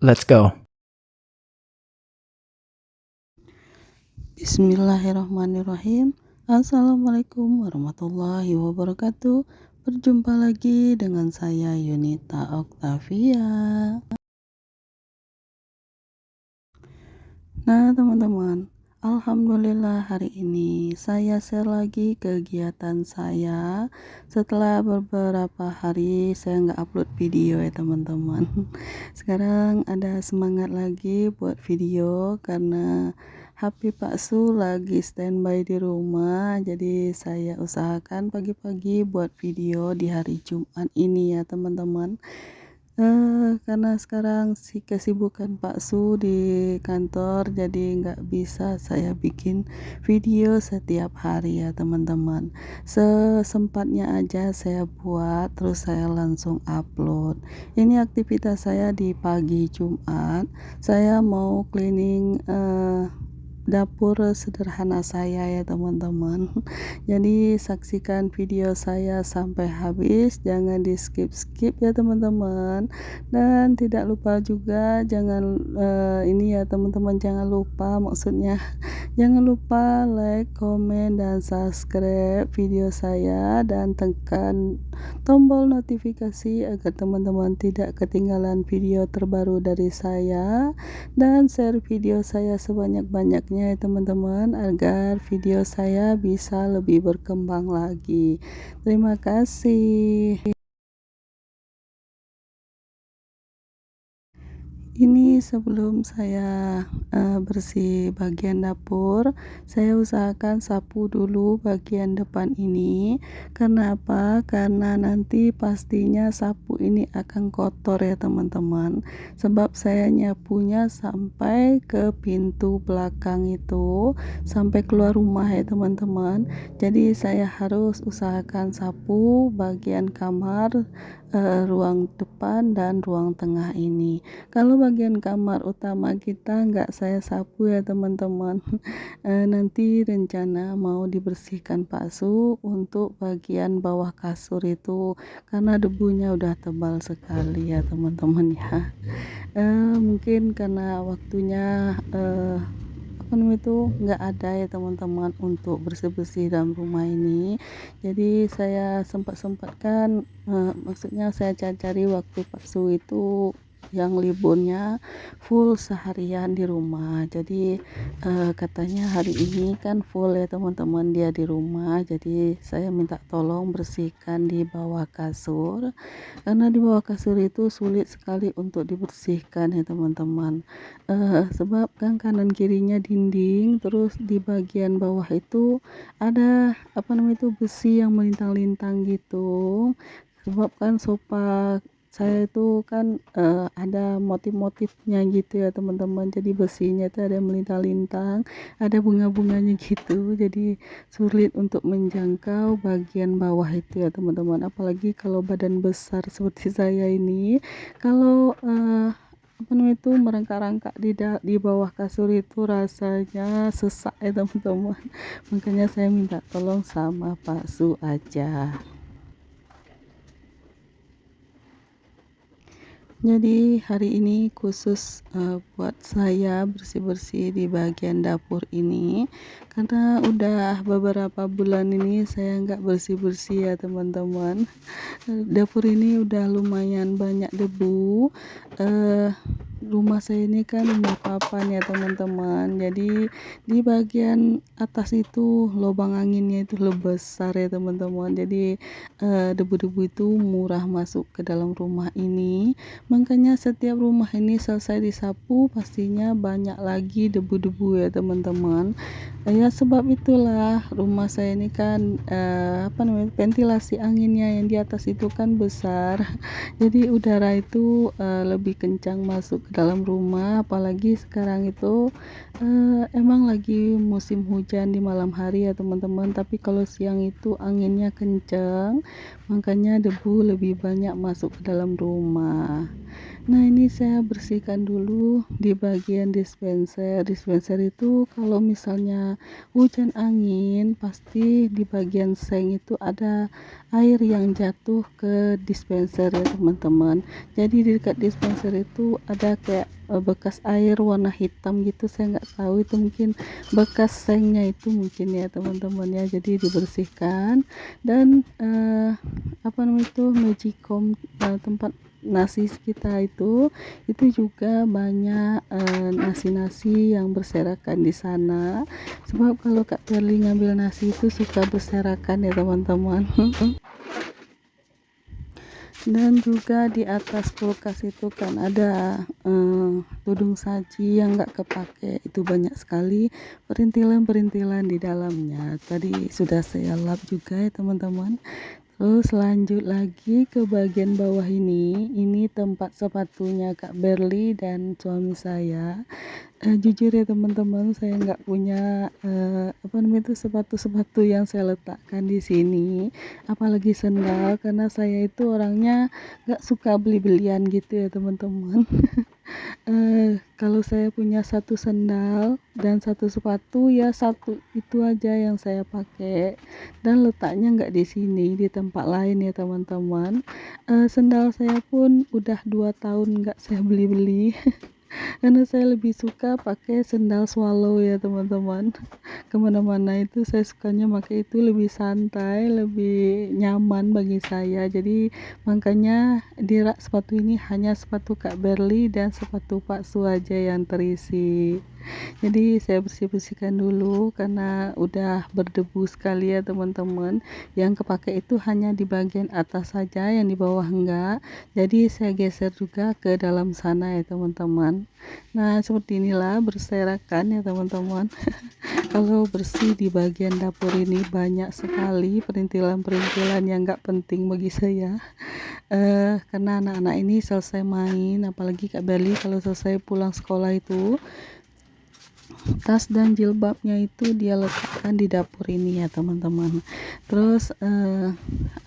Let's go. Bismillahirrahmanirrahim. Assalamualaikum warahmatullahi wabarakatuh. Berjumpa lagi dengan saya Yunita Oktavia. Nah teman-teman, alhamdulillah hari ini saya share lagi kegiatan saya. Setelah beberapa hari saya nggak upload video ya teman-teman. Sekarang ada semangat lagi buat video karena HP Pak Su lagi standby di rumah, jadi saya usahakan pagi-pagi buat video di hari Jumat ini ya teman-teman. Karena sekarang si kesibukan Pak Su di kantor, jadi nggak bisa saya bikin video setiap hari ya teman-teman. Sesempatnya aja saya buat, terus saya langsung upload. Ini aktivitas saya di pagi Jumat. Saya mau cleaning dapur sederhana saya ya teman-teman. Jadi saksikan video saya sampai habis, jangan di skip ya teman-teman. Dan tidak lupa juga jangan ini ya teman-teman, jangan lupa maksudnya jangan lupa like, komen, dan subscribe video saya dan tekan tombol notifikasi agar teman-teman tidak ketinggalan video terbaru dari saya, dan share video saya sebanyak-banyaknya ya teman-teman agar video saya bisa lebih berkembang lagi. Terima kasih. Ini sebelum saya bersih bagian dapur, saya usahakan sapu dulu bagian depan ini. Karena apa? Karena nanti pastinya sapu ini akan kotor ya teman-teman. Sebab saya nyapunya sampai ke pintu belakang itu, sampai keluar rumah ya teman-teman. Jadi saya harus usahakan sapu bagian kamar, ruang depan dan ruang tengah ini. Kalau bagian kamar utama kita nggak saya sapu ya teman-teman. Nanti rencana mau dibersihkan Pak Su untuk bagian bawah kasur itu, karena debunya udah tebal sekali ya teman-teman ya. Mungkin karena waktunya itu nggak ada ya teman-teman untuk bersih-bersih dalam rumah ini, jadi saya sempat-sempatkan, maksudnya saya cari-cari waktu Pak Su itu yang liburnya full seharian di rumah. Jadi katanya hari ini kan full ya teman-teman dia di rumah, jadi saya minta tolong bersihkan di bawah kasur, karena di bawah kasur itu sulit sekali untuk dibersihkan ya teman-teman. Sebab kan kanan kirinya dinding, terus di bagian bawah itu ada itu besi yang melintang-lintang gitu. Sebab kan sofa saya itu kan ada motif-motifnya gitu ya teman-teman, jadi besinya itu ada melintang-lintang, ada bunga-bunganya gitu, jadi sulit untuk menjangkau bagian bawah itu ya teman-teman. Apalagi kalau badan besar seperti saya ini, kalau itu merangkak-rangkak di bawah kasur itu rasanya sesak ya teman-teman. Makanya saya minta tolong sama Pak Su aja. Jadi hari ini khusus buat saya bersih-bersih di bagian dapur ini, karena udah beberapa bulan ini saya nggak bersih-bersih ya teman-teman. Dapur ini udah lumayan banyak debu. Rumah saya ini kan rumah papan ya teman-teman, jadi di bagian atas itu lubang anginnya itu lebih besar ya teman-teman, jadi debu-debu itu murah masuk ke dalam rumah ini. Makanya setiap rumah ini selesai disapu pastinya banyak lagi debu-debu ya teman-teman. Ya sebab itulah rumah saya ini kan ventilasi anginnya yang di atas itu kan besar. Jadi udara itu lebih kencang masuk ke dalam rumah. Apalagi sekarang itu emang lagi musim hujan di malam hari ya teman-teman. Tapi kalau siang itu anginnya kencang, makanya debu lebih banyak masuk ke dalam rumah. Nah ini saya bersihkan dulu di bagian dispenser. Dispenser itu kalau misalnya hujan angin, pasti di bagian seng itu ada air yang jatuh ke dispenser ya teman-teman. Jadi di dekat dispenser itu ada kayak bekas air warna hitam gitu, saya nggak tahu itu mungkin bekas sengnya itu mungkin ya teman-teman ya. Jadi dibersihkan dan apa namanya itu magicom, tempat nasi kita itu juga banyak nasi-nasi yang berserakan di sana, sebab kalau Kak Perli ngambil nasi itu suka berserakan ya teman-teman. Dan juga di atas kulkas itu kan ada tudung saji yang nggak kepake, itu banyak sekali perintilan-perintilan di dalamnya. Tadi sudah saya lap juga ya teman-teman. Terus lanjut lagi ke bagian bawah ini tempat sepatunya Kak Berli dan suami saya. Jujur ya teman-teman, saya nggak punya apa namanya itu sepatu-sepatu yang saya letakkan di sini, apalagi sendal, karena saya itu orangnya nggak suka beli-belian gitu ya teman-teman. Kalau saya punya satu sendal dan satu sepatu, ya satu itu aja yang saya pakai dan letaknya nggak di sini, di tempat lain ya teman-teman. Sendal saya pun udah 2 tahun nggak saya beli-beli. Karena saya lebih suka pakai sendal swallow ya teman-teman. Kemana-mana itu saya sukanya pakai itu, lebih santai, lebih nyaman bagi saya. Jadi makanya di rak sepatu ini hanya sepatu Kak Berli dan sepatu Pak Su aja yang terisi. Jadi saya bersih-bersihkan dulu karena udah berdebu sekali ya teman-teman. Yang kepake itu hanya di bagian atas saja, yang di bawah enggak. Jadi saya geser juga ke dalam sana ya teman-teman. Nah seperti inilah berserakan ya teman-teman. Kalau bersih di bagian dapur ini banyak sekali perintilan-perintilan yang enggak penting bagi saya. Karena anak-anak ini selesai main, apalagi Kak Berli kalau selesai pulang sekolah itu tas dan jilbabnya itu dia letakkan di dapur ini ya teman-teman. Terus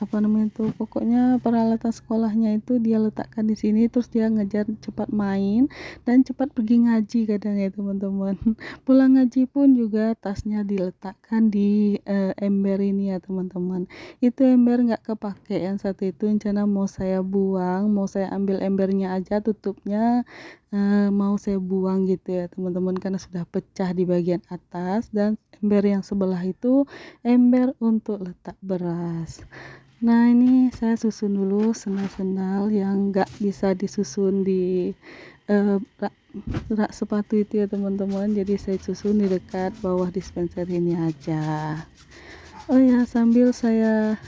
apa namanya itu, pokoknya peralatan sekolahnya itu dia letakkan di sini, terus dia ngejar cepat main dan cepat pergi ngaji kadang ya teman-teman. Pulang ngaji pun juga tasnya diletakkan di ember ini ya teman-teman. Itu ember nggak kepake, yang satu itu rencana mau saya buang, mau saya ambil embernya aja, tutupnya mau saya buang gitu ya teman-teman, karena sudah pecah di bagian atas, dan ember yang sebelah itu ember untuk letak beras. Nah ini saya susun dulu sendal-sendal yang enggak bisa disusun di rak sepatu itu ya teman-teman. Jadi saya susun di dekat bawah dispenser ini aja. Oh ya, sambil saya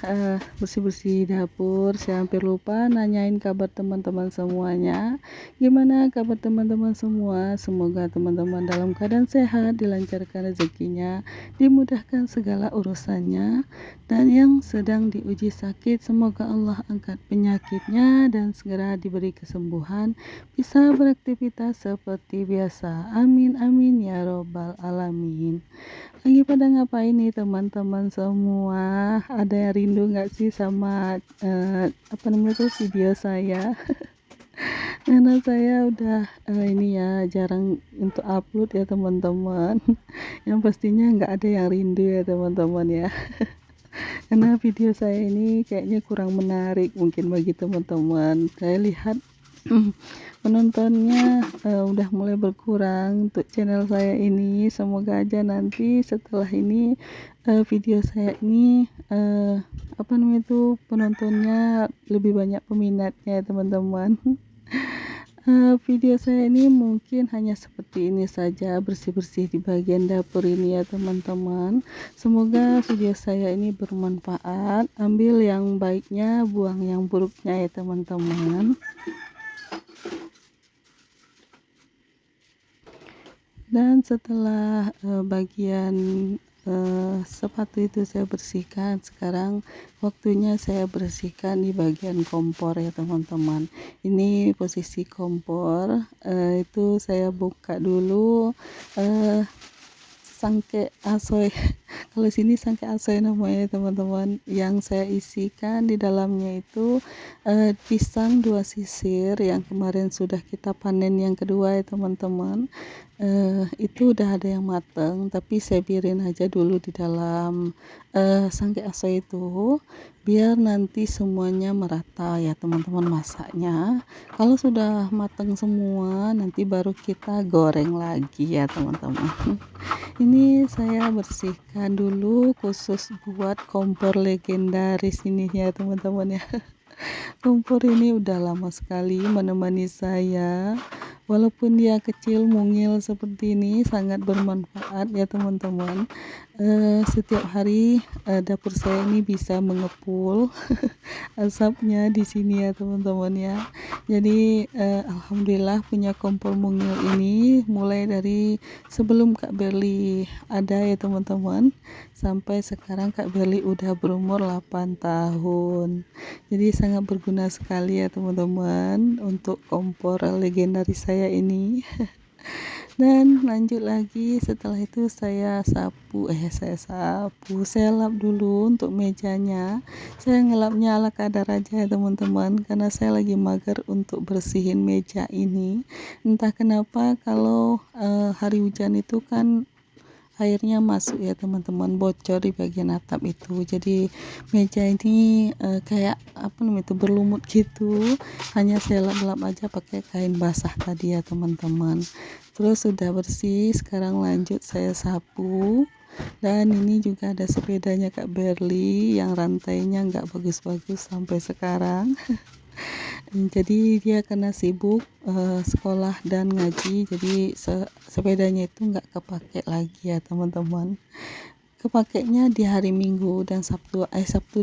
bersih-bersih dapur, saya hampir lupa nanyain kabar teman-teman semuanya. Gimana kabar teman-teman semua? Semoga teman-teman dalam keadaan sehat, dilancarkan rezekinya, dimudahkan segala urusannya. Dan yang sedang diuji sakit, semoga Allah angkat penyakitnya dan segera diberi kesembuhan, bisa beraktivitas seperti biasa. Amin amin ya robbal alamin. Lagi pada ngapain nih teman-teman semua? Ada yang rindu nggak sih sama apa namanya tuh video saya? Karena saya udah ini ya jarang untuk upload ya teman-teman. Yang pastinya nggak ada yang rindu ya teman-teman ya. Karena video saya ini kayaknya kurang menarik mungkin bagi teman-teman. Saya lihat penontonnya udah mulai berkurang untuk channel saya ini. Semoga aja nanti setelah ini video saya ini apa namanya itu penontonnya lebih banyak, peminatnya ya teman-teman. Video saya ini mungkin hanya seperti ini saja, bersih-bersih di bagian dapur ini ya teman-teman. Semoga video saya ini bermanfaat. Ambil yang baiknya, buang yang buruknya ya teman-teman. Dan setelah bagian sepatu itu saya bersihkan, sekarang waktunya saya bersihkan di bagian kompor ya teman-teman. Ini posisi kompor, itu saya buka dulu sangke asoy. Kalau sini sangke asoy namanya teman-teman. Yang saya isikan di dalamnya itu pisang 2 sisir yang kemarin sudah kita panen yang kedua ya teman-teman. Itu udah ada yang mateng, tapi saya biarin aja dulu di dalam sangke asoy itu biar nanti semuanya merata ya teman-teman masaknya. Kalau sudah matang semua nanti baru kita goreng lagi ya teman-teman. Ini saya bersihkan dulu khusus buat kompor legendaris ini ya teman-teman ya. Kompor ini udah lama sekali menemani saya. Walaupun dia kecil mungil seperti ini sangat bermanfaat ya teman-teman. Setiap hari dapur saya ini bisa mengepul asapnya di sini ya teman-teman ya. Jadi alhamdulillah punya kompor mungil ini mulai dari sebelum Kak Berli ada ya teman-teman, sampai sekarang Kak Berli udah berumur 8 tahun. Jadi sangat berguna sekali ya teman-teman untuk kompor legendaris saya ini. Dan lanjut lagi, setelah itu saya lap dulu untuk mejanya. Saya ngelapnya ala kadar aja ya teman-teman, karena saya lagi mager untuk bersihin meja ini. Entah kenapa kalau hari hujan itu kan airnya masuk ya teman-teman, bocor di bagian atap itu. Jadi meja ini kayak apa namanya itu berlumut gitu. Hanya saya lap-lap aja pakai kain basah tadi ya teman-teman. Terus sudah bersih, sekarang lanjut saya sapu. Dan ini juga ada sepedanya Kak Berli yang rantainya nggak bagus-bagus sampai sekarang. Jadi dia karena sibuk sekolah dan ngaji, jadi sepedanya itu nggak kepake lagi ya teman-teman. Kepakainya di hari Minggu dan Sabtu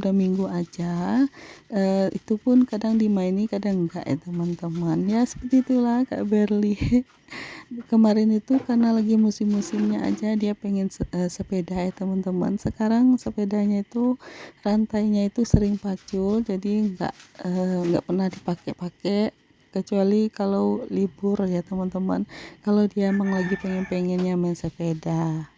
dan Minggu aja. Itu pun kadang dimaini kadang enggak ya teman-teman. Ya seperti itulah Kak Berli. Kemarin itu karena lagi musim-musimnya aja dia pengen sepeda ya teman-teman. Sekarang sepedanya itu rantainya itu sering pacul, jadi nggak pernah dipakai-pakai kecuali kalau libur ya teman-teman. Kalau dia emang lagi pengen-pengennya main sepeda.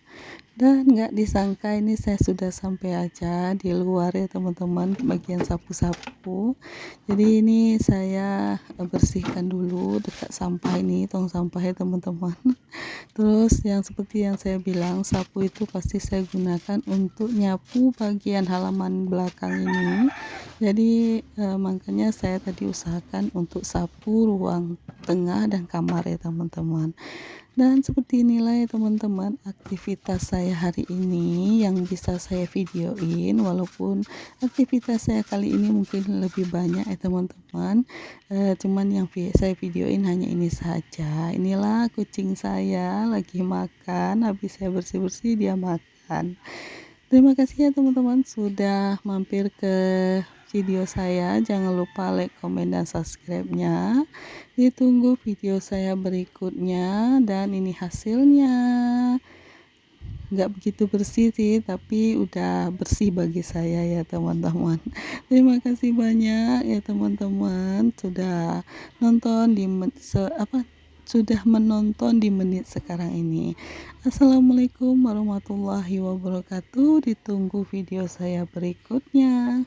Dan nggak disangka ini saya sudah sampai aja di luar ya teman-teman, bagian sapu-sapu. Jadi ini saya bersihkan dulu dekat sampah ini, tong sampah ya teman-teman. Terus yang seperti yang saya bilang, sapu itu pasti saya gunakan untuk nyapu bagian halaman belakang ini. Jadi makanya saya tadi usahakan untuk sapu ruang tengah dan kamar ya teman-teman. Dan seperti inilah ya teman-teman aktivitas saya hari ini yang bisa saya videoin, walaupun aktivitas saya kali ini mungkin lebih banyak ya teman-teman. Cuman yang saya videoin hanya ini saja. Inilah kucing saya lagi makan, habis saya bersih-bersih dia makan. Terima kasih ya teman-teman sudah mampir ke video saya. Jangan lupa like, komen, dan subscribe-nya. Ditunggu video saya berikutnya. Dan ini hasilnya. Nggak begitu bersih sih, tapi udah bersih bagi saya ya teman-teman. Terima kasih banyak ya teman-teman sudah nonton sudah menonton di menit sekarang ini. Assalamualaikum warahmatullahi wabarakatuh. Ditunggu video saya berikutnya.